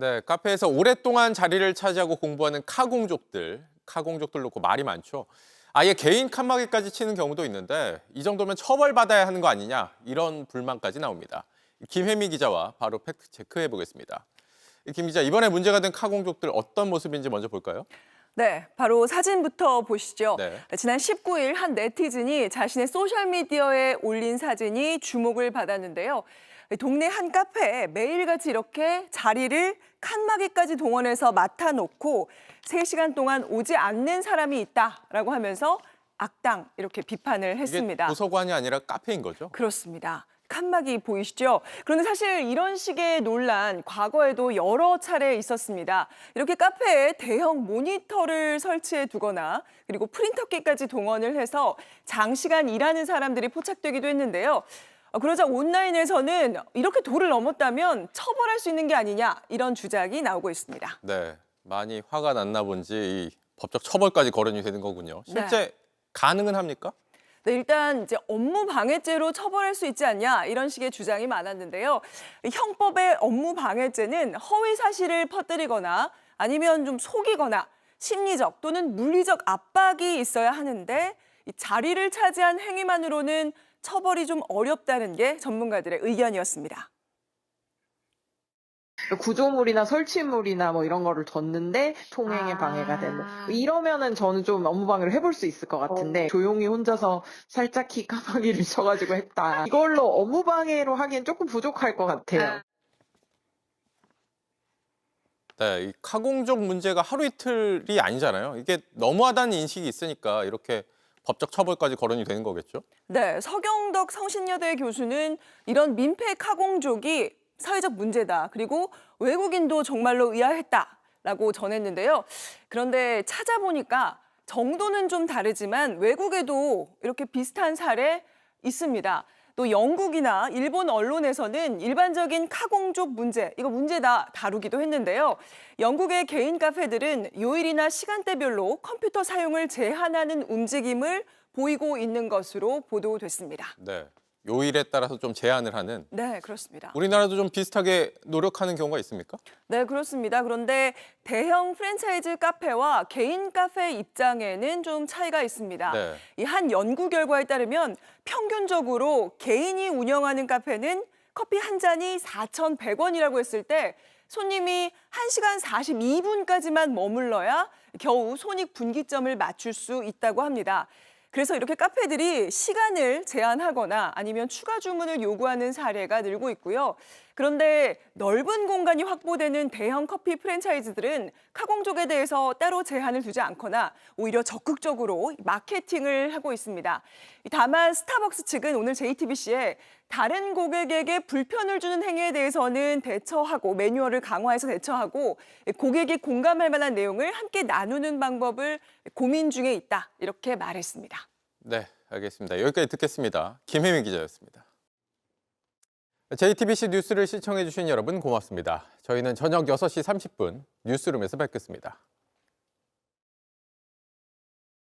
네, 카페에서 오랫동안 자리를 차지하고 공부하는 카공족들 놓고 말이 많죠. 아예 개인 칸막이까지 치는 경우도 있는데 이 정도면 처벌받아야 하는 거 아니냐 이런 불만까지 나옵니다. 김혜미 기자와 바로 팩트 체크해 보겠습니다. 김 기자, 이번에 문제가 된 카공족들 어떤 모습인지 먼저 볼까요? 네, 바로 사진부터 보시죠. 네. 지난 19일 한 네티즌이 자신의 소셜미디어에 올린 사진이 주목을 받았는데요. 동네 한 카페에 매일같이 이렇게 자리를 칸막이까지 동원해서 맡아놓고 3시간 동안 오지 않는 사람이 있다라고 하면서 악당 이렇게 비판을 이게 했습니다. 도서관이 아니라 카페인 거죠? 그렇습니다. 칸막이 보이시죠? 그런데 사실 이런 식의 논란 과거에도 여러 차례 있었습니다. 이렇게 카페에 대형 모니터를 설치해 두거나 그리고 프린터기까지 동원을 해서 장시간 일하는 사람들이 포착되기도 했는데요. 그러자 온라인에서는 이렇게 도를 넘었다면 처벌할 수 있는 게 아니냐 이런 주장이 나오고 있습니다. 네, 많이 화가 났나 본지 이 법적 처벌까지 거론이 되는 거군요. 실제 가능은 합니까? 네, 일단 이제 업무 방해죄로 처벌할 수 있지 않냐 이런 식의 주장이 많았는데요. 형법의 업무 방해죄는 허위 사실을 퍼뜨리거나 아니면 좀 속이거나 심리적 또는 물리적 압박이 있어야 하는데 이 자리를 차지한 행위만으로는 처벌이 좀 어렵다는 게 전문가들의 의견이었습니다. 구조물이나 설치물이나 뭐 이런 거를 뒀는데 통행에 방해가 되는 이러면은 저는 좀 업무 방해를 해볼 수 있을 것 같은데 조용히 혼자서 살짝히 까마귀를 쳐가지고 했다. 이걸로 업무 방해로 하기엔 조금 부족할 것 같아요. 네, 이 카공족 문제가 하루 이틀이 아니잖아요. 이게 너무하다는 인식이 있으니까 이렇게 법적 처벌까지 거론이 되는 거겠죠? 네, 서경덕 성신여대 교수는 이런 민폐 카공족이 사회적 문제다. 그리고 외국인도 정말로 의아했다라고 전했는데요. 그런데 찾아보니까 정도는 좀 다르지만 외국에도 이렇게 비슷한 사례 있습니다. 또 영국이나 일본 언론에서는 일반적인 카공족 문제, 이거 문제다 다루기도 했는데요. 영국의 개인 카페들은 요일이나 시간대별로 컴퓨터 사용을 제한하는 움직임을 보이고 있는 것으로 보도됐습니다. 네, 요일에 따라서 좀 제한을 하는. 네, 그렇습니다. 우리나라도 좀 비슷하게 노력하는 경우가 있습니까? 네, 그렇습니다. 그런데 대형 프랜차이즈 카페와 개인 카페 입장에는 좀 차이가 있습니다. 네. 이 한 연구 결과에 따르면 평균적으로 개인이 운영하는 카페는 커피 한 잔이 4,100원이라고 했을 때 손님이 1시간 42분까지만 머물러야 겨우 손익 분기점을 맞출 수 있다고 합니다. 그래서 이렇게 카페들이 시간을 제한하거나 아니면 추가 주문을 요구하는 사례가 늘고 있고요. 그런데 넓은 공간이 확보되는 대형 커피 프랜차이즈들은 카공족에 대해서 따로 제한을 두지 않거나 오히려 적극적으로 마케팅을 하고 있습니다. 다만 스타벅스 측은 오늘 JTBC에 다른 고객에게 불편을 주는 행위에 대해서는 대처하고 매뉴얼을 강화해서 대처하고 고객이 공감할 만한 내용을 함께 나누는 방법을 고민 중에 있다 이렇게 말했습니다. 네, 알겠습니다. 여기까지 듣겠습니다. 김혜민 기자였습니다. JTBC 뉴스를 시청해 주신 여러분 고맙습니다. 저희는 저녁 6시 30분 뉴스룸에서 뵙겠습니다.